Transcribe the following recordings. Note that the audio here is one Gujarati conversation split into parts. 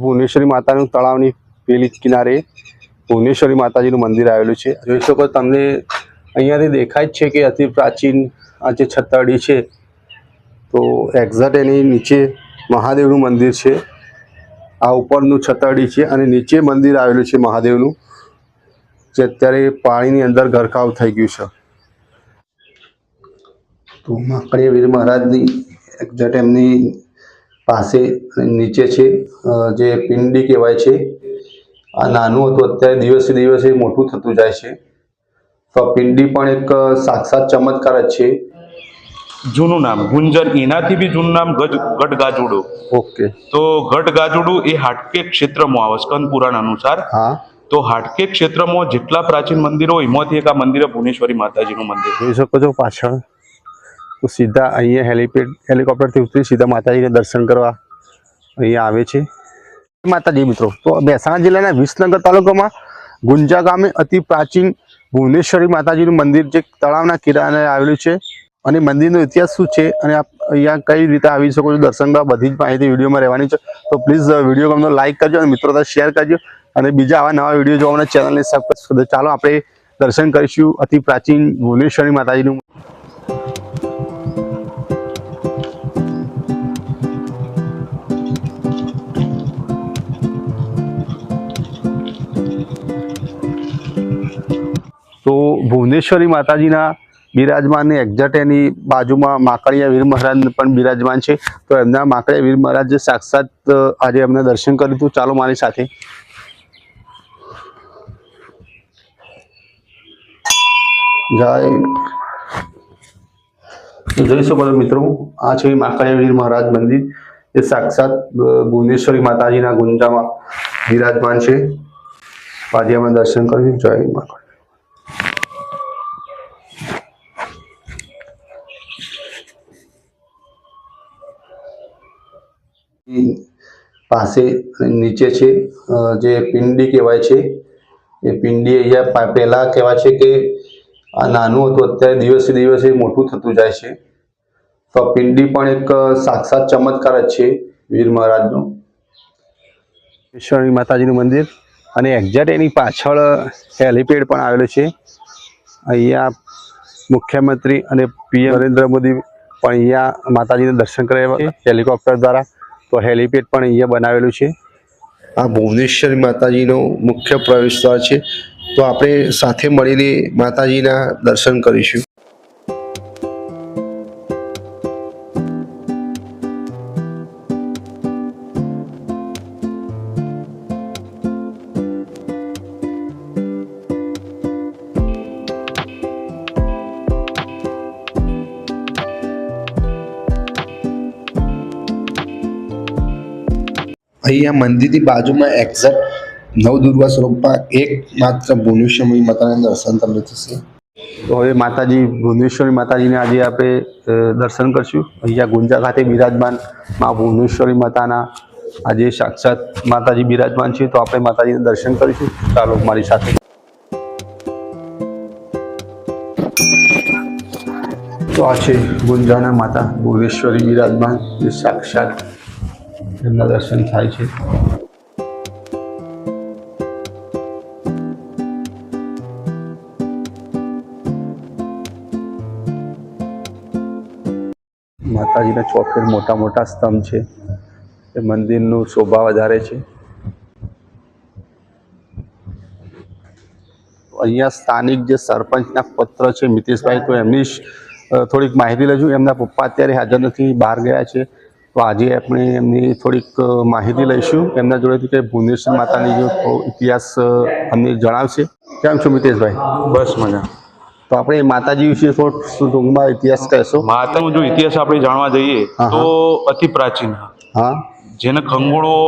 ભુવનેશ્વરી માતાનું તળાવની પેલી કિનારે ભુવનેશ્વરી માતાજીનું મંદિર આવેલું છે। જોઈ શકો તમને અહીંયાથી દેખાય જ છે કે અતિ પ્રાચીન આ જે છતરડી છે તો એક્ઝેક્ટ એની નીચે મહાદેવનું મંદિર છે। આ ઉપરનું છતરડી છે અને નીચે મંદિર આવેલું છે મહાદેવનું, જે અત્યારે પાણીની અંદર ગરકાવ થઈ ગયું છે। તો માકડીયા વીર મહારાજની એક્ઝેક્ટ એમની પાસે નીચે છે જે પિંડી કહેવાય છે। આ નાનું હતું, અત્યારે દિવસે દિવસે મોટું થતું જાય છે। તો પિંડી પણ એક સાક્ષાત ચમત્કાર જ છે। જૂનું નામ ગુંજર, એનાથી બી જૂનું નામ ગઢગાજુડો। ઓકે, તો ગઢગાજુડું એ હાટકે ક્ષેત્રમાં આવે સ્કંદ પુરાણ અનુસાર। હા, તો હાટકે ક્ષેત્રમાં જેટલા પ્રાચીન મંદિરો એમાંથી એક આ મંદિર ભુવનેશ્વરી માતાજીનું મંદિર। જોઈ શકો છો પાછળ તો સીધા અહીંયા હેલિકોપ્ટરથી ઉતરી સીધા માતાજીને દર્શન કરવા અહીંયા આવે છે। માતાજી મિત્રો, તો મહેસાણા જિલ્લાના વિસનગર તાલુકામાં ગુંજા ગામે અતિ પ્રાચીન ભુવનેશ્વરી માતાજીનું મંદિર જે તળાવના કિનારે આવેલું છે અને મંદિરનો ઇતિહાસ શું છે અને અહીંયા કઈ રીતે આવી શકો છો દર્શન કરવા, બધી જ માહિતી વિડીયોમાં રહેવાની છે। તો પ્લીઝ વિડીયો ગમતો લાઈક કરજો અને મિત્રો સાથે શેર કરજો અને બીજા આવા નવા વિડીયો જોવા માટે ચેનલને સબસ્ક્રાઇબ કરજો। ચાલો આપણે દર્શન કરીશું અતિ પ્રાચીન ભુવનેશ્વરી માતાજીનું। તો ભુવનેશ્વરી માતાજીના બિરાજમાન એક્ઝેક્ટ એની બાજુમાં માકડીયા વીર મહારાજ પણ બિરાજમાન છે। તો એમના માકડીયા વીર મહારાજ સાક્ષાત આજે એમને દર્શન કર્યું હતું। ચાલો મારી સાથે। જય, જોઈ શકો છો મિત્રો, આ છે માકડીયા વીર મહારાજ મંદિર જે સાક્ષાત ભુવનેશ્વરી માતાજીના ગુંજામાં બિરાજમાન છે। આજે અમે દર્શન કર્યું। જય માતા। પાસે નીચે છે જે પિંડી કહેવાય છે। એ પિંડી અહીંયા પહેલા કહેવાય છે કે આ નાનું હતું, અત્યારે દિવસે દિવસે મોટું થતું જાય છે। તો પિંડી પણ એક સાક્ષાત ચમત્કાર જ છે વીર મહારાજનો। ભુવનેશ્વરી માતાજીનું મંદિર અને એક્ઝેક્ટ એની પાછળ હેલીપેડ પણ આવેલું છે। અહીંયા મુખ્યમંત્રી અને PM નરેન્દ્ર મોદી પણ અહીંયા માતાજીને દર્શન કર્યા હેલિકોપ્ટર દ્વારા। તો હેલીપેડ પણ અહીંયા બનાવેલું છે। આ ભુવનેશ્વરી માતાજીનો મુખ્ય પ્રવેશ દ્વાર છે। તો આપણે સાથે મળીને માતાજીના દર્શન કરીશું। અહીંયા મંદિરની બાજુમાં એક્ઝેક્ટ નવદુર્ગા સ્વરૂપમાં એકમાત્ર ભુવનેશ્વરી માતાના દર્શન તમને થશે। તો હવે માતાજી ભુવનેશ્વરી માતાજીને આજે આપણે દર્શન કરશું। અહીંયા ગુંજા ખાતે બિરાજમાન મા ભુવનેશ્વરી માતાના આજે સાક્ષાત માતાજી બિરાજમાન છે। તો આપણે માતાજીને દર્શન કરીશું। ચાલો મારી સાથે। તો આ છે ગુંજાના માતા ભુવનેશ્વરી બિરાજમાન જે સાક્ષાત એમના દર્શન થાય છે। માતાજીના ચોફેર મોટા મોટા સ્તંભ છે, એ મંદિરનું શોભા વધારે છે। અહીંયા સ્થાનિક જે સરપંચના પત્ર છે મિતેશભાઈ, તો એમની થોડીક માહિતી લઈશું। એમના પપ્પા અત્યારે હાજર નથી, બહાર ગયા છે। તો આજે આપણે એમની થોડીક માહિતી લઈશું એમના જોડેથી કે ભુવનેશ્વરી માતાની જો ઇતિહાસ અમને જણાવશે। કેમ છો મિતેશભાઈ? બસ મજા। તો આપણે માતાજી વિશે થોડું ટૂંકમાં ઇતિહાસ કહેશો? માતાનો જો ઇતિહાસ આપણે જાણવા જઈએ તો અતિ પ્રાચીન, હા, જેને ખંગોળવો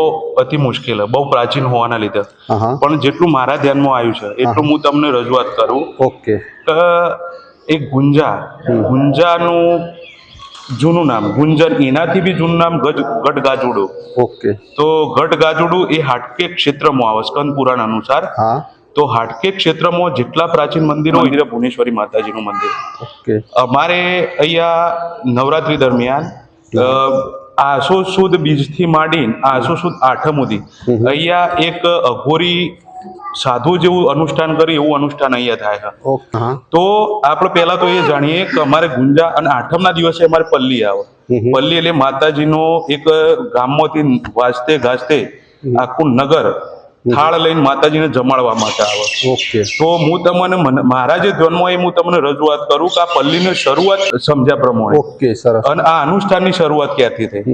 અતિ મુશ્કેલ, બહુ પ્રાચીન હોવાના લીધે। પણ જેટલું મારા ધ્યાનમાં આવ્યું છે એટલું હું તમને રજૂઆત કરું। ઓકે, કે એક ગુંજાનું જૂનું નામ ગુંજર, એનાથી બી જૂનું નામ ગઢગાજુડો। ઓકે, તો ગઢગાજુડું એ હાટકે ક્ષેત્રમાં આવે સ્કંદ પુરાણ અનુસાર। હા, તો હાટકે ક્ષેત્રમાં જેટલા પ્રાચીન મંદિરો હોય ભુવનેશ્વરી માતાજીનું મંદિર। ઓકે, અમારે અહીંયા નવરાત્રી દરમિયાન આસો સુદ બીજથી માંડીને આસો સુદ આઠમ સુધી અહીંયા એક અઘોરી સાધુ જેવું અનુષ્ઠાન કરી એવું અનુષ્ઠાન અહીંયા થાય છે. ઓકે. હા. તો આપણે પહેલા તો એ જાણીએ કે અમારે ગુંજા અને આઠમના દિવસે અમારે પલ્લી આવે. પલ્લી એટલે માતાજીનો એક ગામમાંથી વાજતે ગાજતે આખું નગર થાળ લઈને માતાજીને જમાડવા માટે આવે. ઓકે. તો હું તમને મારા જે ધ્યાનમાં હોય હું તમને રજૂઆત કરું કે આ પલ્લીની શરૂઆત સમજ્યા પ્રમાણે ઓકે. સરસ. અને આ અનુષ્ઠાનની શરૂઆત ક્યાંથી થઈ.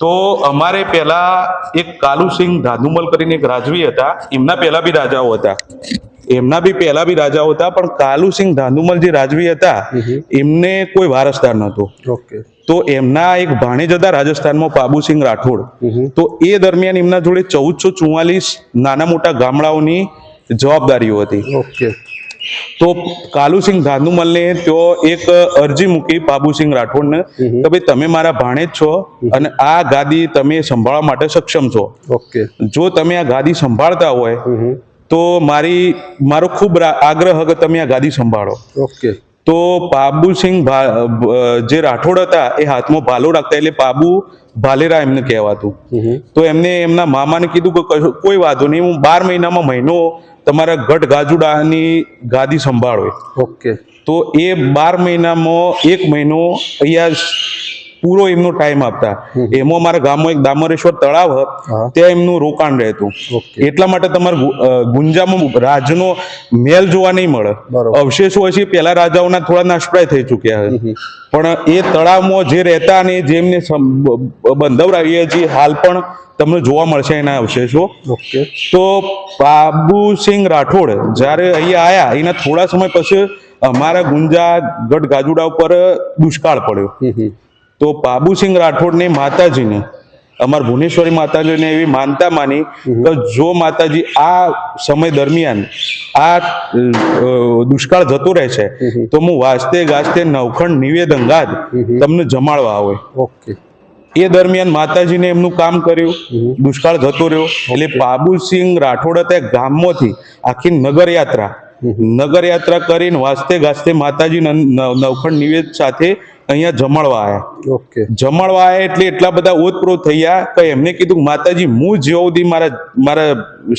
તો અમારે પહેલા એક કાલુસિંહ ધાધુમલ કરીને એક રાજવી હતા. એમના પહેલા બી રાજાઓ હતા. પણ કાલુસિંહ ધાધુમલ જે રાજવી હતા એમને કોઈ વારસદાર નહોતો. ઓકે. તો એમના એક ભાણેજ હતા રાજસ્થાનમાં પાબુસિંહ રાઠોડ. તો એ દરમિયાન એમના જોડે 1444 નાના મોટા ગામડાઓની જવાબદારીઓ હતી. ઓકે. તો કાલુસિંહ ધાનુમલને તો એક અરજી મૂકી પાબુસિંહ રાઠોડને કે ભાઈ તમે મારા ભાણેજ છો અને આ ગાદી તમે સંભાળવા માટે સક્ષમ છો. ઓકે. જો તમે આ ગાદી સંભાળતા હોય તો મારો ખૂબ આગ્રહ કે તમે આ ગાદી સંભાળો. ઓકે. તો પાબુસિંહ જે રાઠોડ હતા એ હાથમાં ભાલો રાખતા એટલે પાબુ ભાલેરા એમને કહેવાતું. તો એમને એમના મામાને કીધું કે કોઈ વાંધો નહીં, હું 12 મહિનામાં મહિનો તમારા ગઢ ગાજુડાની ગાદી સંભાળો. ઓકે. તો એ 12 મહિનામાં 1 મહિનો અહીંયા પૂરો એમનો ટાઈમ આપતા. એમાં અમારા ગામમાં એક દામરેશ્વર તળાવ ત્યાં એમનું રોકાણ રહેતું. એટલા માટે તમારે ગુંજામાં રાજનો મેલ જોવા નહીં મળે. અવશેષો હોય છે પેલા રાજાઓના થોડા નાશપ્રાય થઈ ચુક્યા છે, પણ એ તળાવમાં જે રહેતા અને જેમને બંધવરાવીએ છીએ હાલ પણ તમને જોવા મળશે એના અવશેષો. તો પાબુસિંહ રાઠોડ જ્યારે અહીંયા આવ્યા એના થોડા સમય પછી અમારા ગુંજા ગઢ ગાજુડા ઉપર દુષ્કાળ પડ્યો. તો પાબુસિંહ રાઠોડને માતાજીને અમારા ભુવનેશ્વરી માતાજીને એવી માનતા માની કે જો માતાજી આ સમય દરમિયાન આ દુષ્કાળ જતો રહેશે તો હું વાજતે ગાજતે નવખંડ નિવેદન ગાદ તમને જમાડવા આવે. ઓકે. એ દરમિયાન માતાજીને એમનું કામ કર્યું, દુષ્કાળ જતો રહ્યો. એટલે પાબુસિંહ રાઠોડ હતા ગામમાંથી આખી નગરયાત્રા કરીને વાજતે ગાજતે માતાજી નવખંડ નિવેદ સાથે અહીંયા જમાડવા આવ્યા. ઓકે. જમાડવા આવ્યા એટલે એટલા બધા ઓતપ્રોત થયા કે એમને કીધું માતાજી હું જ્યાં સુધી મારા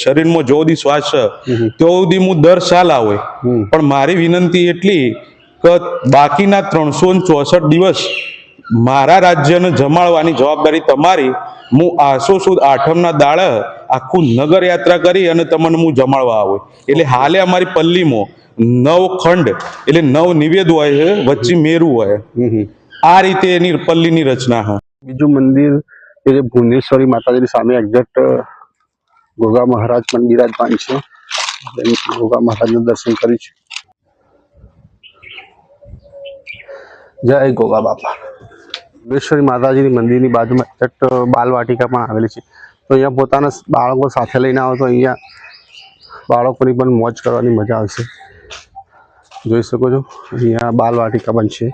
શરીરમાં જ્યાં સુધી શ્વાસ છે ત્યાં સુધી હું દર સાલ આવે, પણ મારી વિનંતી એટલી કે બાકીના 364 દિવસ મારા રાજ્યને જમાડવાની જવાબદારી તમારી. હું આસો સુદ આઠમના દાડે આખું નગર યાત્રા કરી અને તમને હું જમાડવા આવે. એટલે હાલે અમારી પલ્લીમાં 9 ખંડ એટલે 9 નિવેદ હોય છે, વચ્ચે મેરું હોય. આ રીતે એની પલ્લીની રચના છે. બીજું મંદિર કે જે ભુવનેશ્વરી માતાજીની સામે એક્ઝેક્ટ ગોગા મહારાજ પણ બિરાજમાન છે. ગોગા મહારાજનું દર્શન કરીશું. જય ગોગા બાપા. ભુવનેશ્વરી માતાજીની મંદિરની બાજુમાં એક્ઝેક્ટ બાલવાટિકા પણ આવેલી છે. તો અહીંયા પોતાના બાળકો સાથે લઈને આવો તો અહીંયા બાળકોની પણ મોજ કરવાની મજા આવશે. જોઈ શકો છો અહીંયા બાલવાટિકા પણ છે.